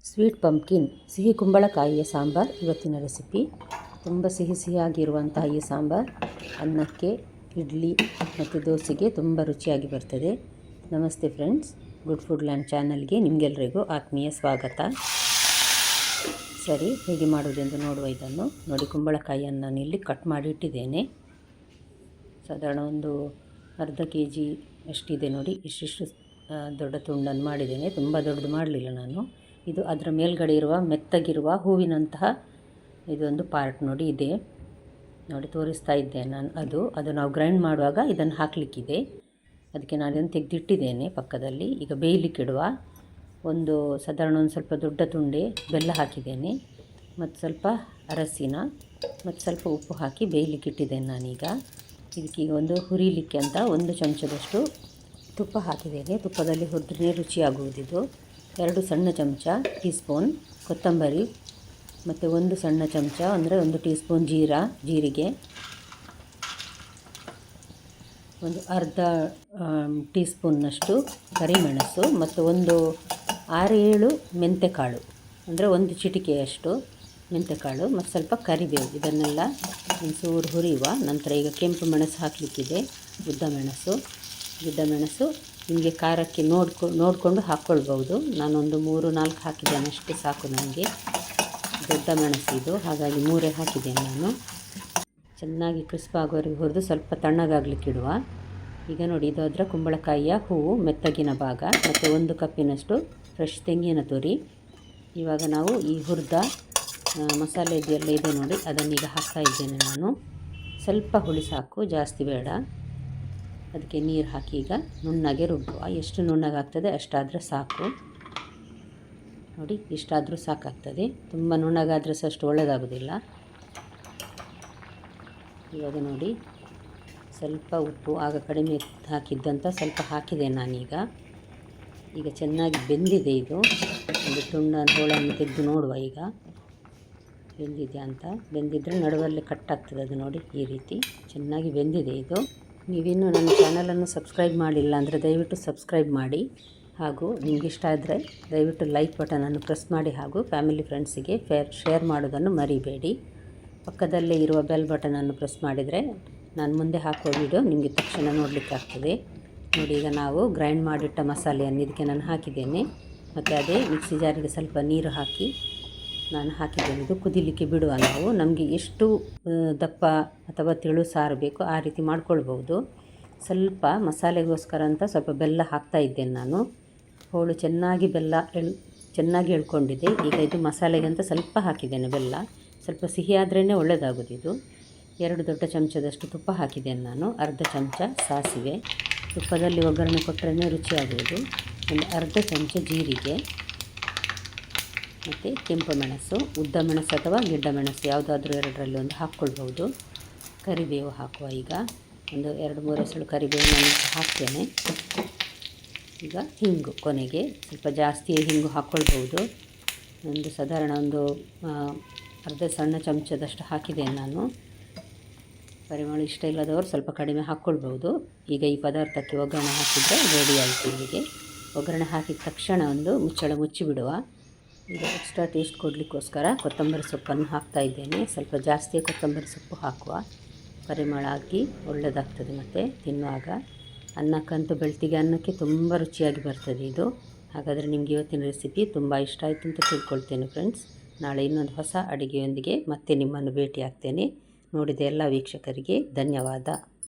Sweet pumpkin ಸಿಹಿ ಕುಂಬಳಕಾಯಿಯ ಸಾಂಬಾರ್ ಇವತ್ತಿನ recipe. ತುಂಬ ಸಿಹಿಯಾಗಿರುವಂತಹ ಈ ಸಾಂಬಾರ್ ಅನ್ನಕ್ಕೆ, ಇಡ್ಲಿ ಮತ್ತು ದೋಸೆಗೆ ತುಂಬ ರುಚಿಯಾಗಿ ಬರ್ತದೆ. ನಮಸ್ತೆ ಫ್ರೆಂಡ್ಸ್, ಗುಡ್ ಫುಡ್ ಲ್ಯಾಂಡ್ ಚಾನಲ್ಗೆ ನಿಮಗೆಲ್ಲರಿಗೂ ಆತ್ಮೀಯ ಸ್ವಾಗತ. ಸರಿ, ಹೇಗೆ ಮಾಡೋದೆಂದು ನೋಡುವ. ಇದನ್ನು ನೋಡಿ, ಕುಂಬಳಕಾಯಿಯನ್ನು ನಾನು ಇಲ್ಲಿ ಕಟ್ ಮಾಡಿ ಇಟ್ಟಿದ್ದೇನೆ. ಸಾಧಾರಣ ಒಂದು ಅರ್ಧ kg ಅಷ್ಟಿದೆ ನೋಡಿ. ಇಷ್ಟಿಷ್ಟು ದೊಡ್ಡ ತುಂಡನ್ನು ಮಾಡಿದ್ದೇನೆ, ತುಂಬ ದೊಡ್ಡದು ಮಾಡಲಿಲ್ಲ ನಾನು. ಇದು ಅದರ ಮೇಲ್ಗಡೆ ಇರುವ ಮೆತ್ತಗಿರುವ ಹೂವಿನಂತಹ ಇದೊಂದು ಪಾರ್ಟ್ ನೋಡಿ ಇದೆ, ನೋಡಿ ತೋರಿಸ್ತಾ ಇದ್ದೇನೆ ನಾನು. ಅದು ನಾವು ಗ್ರೈಂಡ್ ಮಾಡುವಾಗ ಇದನ್ನು ಹಾಕಲಿಕ್ಕಿದೆ, ಅದಕ್ಕೆ ನಾನು ಇದನ್ನು ತೆಗೆದಿಟ್ಟಿದ್ದೇನೆ ಪಕ್ಕದಲ್ಲಿ. ಈಗ ಬೇಯಲಿಕ್ಕಿಡುವ. ಸಾಧಾರಣ ಒಂದು ಸ್ವಲ್ಪ ದೊಡ್ಡ ತುಂಡೆ ಬೆಲ್ಲ ಹಾಕಿದ್ದೇನೆ, ಮತ್ತು ಸ್ವಲ್ಪ ಅರಸಿನ ಮತ್ತು ಸ್ವಲ್ಪ ಉಪ್ಪು ಹಾಕಿ ಬೇಯಲಿಕ್ಕೆ ಇಟ್ಟಿದ್ದೇನೆ ನಾನೀಗ. ಇದಕ್ಕೀಗ ಹುರಿಲಿಕ್ಕೆ ಅಂತ 1 ಚಮಚದಷ್ಟು ತುಪ್ಪ ಹಾಕಿದ್ದೇನೆ. ತುಪ್ಪದಲ್ಲಿ ಹುರಿದ್ರೆ ರುಚಿಯಾಗುವುದಿದು. 2 ಸಣ್ಣ ಚಮಚ ಟೀ ಸ್ಪೂನ್ ಕೊತ್ತಂಬರಿ, ಮತ್ತು 1 ಸಣ್ಣ ಚಮಚ ಅಂದರೆ 1 ಟೀ ಸ್ಪೂನ್ ಜೀರಿಗೆ, ಒಂದು ಅರ್ಧ ಟೀ ಸ್ಪೂನ್ನಷ್ಟು ಕರಿಮೆಣಸು, ಮತ್ತು 6-7 ಮೆಂತೆಕಾಳು ಅಂದರೆ 1 ಚಿಟಿಕೆಯಷ್ಟು ಮೆಂತೆಕಾಳು, ಮತ್ತು ಸ್ವಲ್ಪ ಕರಿಬೇವು. ಇದನ್ನೆಲ್ಲ ಒಂಚೂರು ಹುರಿಯುವ ನಂತರ ಈಗ ಕೆಂಪು ಮೆಣಸು ಹಾಕಲಿಕ್ಕಿದೆ. ಗಿಡ್ಡ ಮೆಣಸು ನಿಮಗೆ ಖಾರಕ್ಕೆ ನೋಡಿಕೊಂಡು ಹಾಕ್ಕೊಳ್ಬೋದು. ನಾನೊಂದು 3-4 ಹಾಕಿದ್ದೇನೆ, ಅಷ್ಟು ಸಾಕು ನನಗೆ. ದೊಡ್ಡ ಮೆಣಸಿದು, ಹಾಗಾಗಿ 3 ಹಾಕಿದ್ದೇನೆ ನಾನು. ಚೆನ್ನಾಗಿ ಕ್ರಿಸ್ಪ್ ಆಗೋವರೆಗೆ ಹುರಿದು ಸ್ವಲ್ಪ ತಣ್ಣಗಾಗಲಿಕ್ಕಿಡುವ. ಈಗ ನೋಡಿ, ಇದು ಅದರ ಕುಂಬಳಕಾಯಿಯ ಹೂವು ಮೆತ್ತಗಿನ ಭಾಗ, ಮತ್ತು 1 ಕಪ್ಪಿನಷ್ಟು ಫ್ರೆಶ್ ತೆಂಗಿನ ತುರಿ. ಇವಾಗ ನಾವು ಈ ಹುರಿದ ಮಸಾಲೆ ಇದೆಲ್ಲ ಇದೆ ನೋಡಿ, ಅದನ್ನೀಗ ಹಾಕ್ತಾ ಇದ್ದೇನೆ ನಾನು. ಸ್ವಲ್ಪ ಹುಳಿ ಸಾಕು, ಜಾಸ್ತಿ ಬೇಡ. ಅದಕ್ಕೆ ನೀರು ಹಾಕಿ ಈಗ ನುಣ್ಣಗೆ ರುಬ್ಬುವ. ಎಷ್ಟು ನುಣ್ಣಗಾಗ್ತದೆ ಅಷ್ಟಾದರೆ ಸಾಕು ನೋಡಿ. ಇಷ್ಟಾದರೂ ಸಾಕಾಗ್ತದೆ, ತುಂಬ ನುಣ್ಣಗಾದರೆ ಸಹ ಅಷ್ಟು ಒಳ್ಳೆಯದಾಗೋದಿಲ್ಲ. ಇವಾಗ ನೋಡಿ, ಸ್ವಲ್ಪ ಉಪ್ಪು ಆಗ ಕಡಿಮೆ ಹಾಕಿದ್ದಂತ ಸ್ವಲ್ಪ ಹಾಕಿದೆ ನಾನೀಗ. ಈಗ ಚೆನ್ನಾಗಿ ಬೆಂದಿದೆ ಇದು. ಒಂದು ತುಂಡನ್ನು ಹೋಳನ್ನು ತೆಗೆದು ನೋಡುವ ಈಗ ಬೆಂದಿದೆಯಾ ಅಂತ. ಬೆಂದಿದ್ದರೆ ನಡುವಲ್ಲಿ ಕಟ್ಟಾಗ್ತದೆ ಅದು ನೋಡಿ, ಈ ರೀತಿ ಚೆನ್ನಾಗಿ ಬೆಂದಿದೆ ಇದು. ನೀವಿನ್ನೂ ನನ್ನ ಚಾನಲನ್ನು ಸಬ್ಸ್ಕ್ರೈಬ್ ಮಾಡಿಲ್ಲ ಅಂದರೆ ದಯವಿಟ್ಟು ಸಬ್ಸ್ಕ್ರೈಬ್ ಮಾಡಿ, ಹಾಗೂ ನಿಮ್ಗೆ ಇಷ್ಟ ಆದರೆ ದಯವಿಟ್ಟು ಲೈಕ್ ಬಟನನ್ನು ಪ್ರೆಸ್ ಮಾಡಿ, ಹಾಗೂ ಫ್ಯಾಮಿಲಿ ಫ್ರೆಂಡ್ಸಿಗೆ ಶೇರ್ ಮಾಡೋದನ್ನು ಮರಿಬೇಡಿ. ಪಕ್ಕದಲ್ಲೇ ಇರುವ ಬೆಲ್ ಬಟನನ್ನು ಪ್ರೆಸ್ ಮಾಡಿದರೆ ನಾನು ಮುಂದೆ ಹಾಕುವ ವಿಡಿಯೋ ನಿಮಗೆ ತಕ್ಷಣ ನೋಡಲಿಕ್ಕಾಗ್ತದೆ ನೋಡಿ. ಈಗ ನಾವು ಗ್ರೈಂಡ್ ಮಾಡಿಟ್ಟ ಮಸಾಲೆಯನ್ನು ಇದಕ್ಕೆ ನಾನು ಹಾಕಿದ್ದೇನೆ, ಮತ್ತು ಅದೇ ಮಿಕ್ಸಿ ಜಾರಿಗೆ ಸ್ವಲ್ಪ ನೀರು ಹಾಕಿ ನಾನು ಹಾಕಿದ್ದೇನೆ. ಇದು ಕುದಿಲಿಕ್ಕೆ ಬಿಡುವ ನಾವು. ನಮಗೆ ಎಷ್ಟು ದಪ್ಪ ಅಥವಾ ತೆಳು ಸಾರು ಬೇಕು ಆ ರೀತಿ ಮಾಡ್ಕೊಳ್ಬೋದು. ಸ್ವಲ್ಪ ಮಸಾಲೆಗೋಸ್ಕರ ಅಂತ ಸ್ವಲ್ಪ ಬೆಲ್ಲ ಹಾಕ್ತಾ ಇದ್ದೇನೆ ನಾನು. ಹೋಳು ಚೆನ್ನಾಗಿ ಚೆನ್ನಾಗಿ ಎಳ್ಕೊಂಡಿದೆ. ಈಗ ಇದು ಮಸಾಲೆಗೆ ಅಂತ ಸ್ವಲ್ಪ ಹಾಕಿದ್ದೇನೆ ಬೆಲ್ಲ. ಸ್ವಲ್ಪ ಸಿಹಿ ಆದ್ರೇ ಒಳ್ಳೆಯದಾಗೋದಿದು. 2 ದೊಡ್ಡ ಚಮಚದಷ್ಟು ತುಪ್ಪ ಹಾಕಿದ್ದೇನೆ ನಾನು. ಅರ್ಧ ಚಮಚ ಸಾಸಿವೆ, ತುಪ್ಪದಲ್ಲಿ ಒಗ್ಗರಣೆ ಕೊಟ್ಟರೆ ರುಚಿಯಾಗುವುದು. ಒಂದು ಅರ್ಧ ಚಮಚ ಜೀರಿಗೆ, ಮತ್ತು ಕೆಂಪು ಮೆಣಸು, ಉದ್ದ ಮೆಣಸು ಅಥವಾ ಗಿಡ್ಡ ಮೆಣಸು ಯಾವುದಾದ್ರೂ 2ರಲ್ಲಿ ಒಂದು ಹಾಕ್ಕೊಳ್ಬೋದು. ಕರಿಬೇವು ಹಾಕುವ. ಈಗ ಒಂದು 2-3 ಎಸಳು ಕರಿಬೇವು ನಾನು ಹಾಕ್ತೇನೆ. ಈಗ ಹಿಂಗು, ಕೊನೆಗೆ ಸ್ವಲ್ಪ ಜಾಸ್ತಿ ಹಿಂಗು ಹಾಕ್ಕೊಳ್ಬೋದು. ಸಾಧಾರಣ ಅರ್ಧ ಸಣ್ಣ ಚಮಚದಷ್ಟು ಹಾಕಿದ್ದೇನೆ ನಾನು. ಪರಿಮಳ ಇಷ್ಟ ಇಲ್ಲದವರು ಸ್ವಲ್ಪ ಕಡಿಮೆ ಹಾಕ್ಕೊಳ್ಬೋದು. ಈಗ ಈ ಪದಾರ್ಥಕ್ಕೆ ಒಗ್ಗರಣೆ ಹಾಕಿದರೆ ರೆಡಿ ಆಯಿತು. ಇಲ್ಲಿಗೆ ಒಗ್ಗರಣೆ ಹಾಕಿದ ತಕ್ಷಣ ಮುಚ್ಚಳ ಮುಚ್ಚಿಬಿಡುವ. ಈಗ ಎಕ್ಸ್ಟ್ರಾ ಟೇಸ್ಟ್ ಕೊಡಲಿಕ್ಕೋಸ್ಕರ ಕೊತ್ತಂಬರಿ ಸೊಪ್ಪನ್ನು ಹಾಕ್ತಾ ಇದ್ದೇನೆ. ಸ್ವಲ್ಪ ಜಾಸ್ತಿ ಕೊತ್ತಂಬರಿ ಸೊಪ್ಪು ಹಾಕುವ, ಪರಿಮಳ ಆಗಿ ಒಳ್ಳೆಯದಾಗ್ತದೆ. ಮತ್ತು ತಿನ್ನುವಾಗ ಅನ್ನಕ್ಕಂತೂ ಬೆಳ್ತಿಗೆ ಅನ್ನಕ್ಕೆ ತುಂಬ ರುಚಿಯಾಗಿ ಬರ್ತದೆ ಇದು. ಹಾಗಾದರೆ ನಿಮಗೆ ಇವತ್ತಿನ ರೆಸಿಪಿ ತುಂಬ ಇಷ್ಟ ಆಯಿತು ಅಂತ ತಿಳ್ಕೊಳ್ತೇನೆ ಫ್ರೆಂಡ್ಸ್. ನಾಳೆ ಇನ್ನೊಂದು ಹೊಸ ಅಡುಗೆಯೊಂದಿಗೆ ಮತ್ತೆ ನಿಮ್ಮನ್ನು ಭೇಟಿ ಆಗ್ತೇನೆ. ನೋಡಿದ ಎಲ್ಲ ವೀಕ್ಷಕರಿಗೆ ಧನ್ಯವಾದ.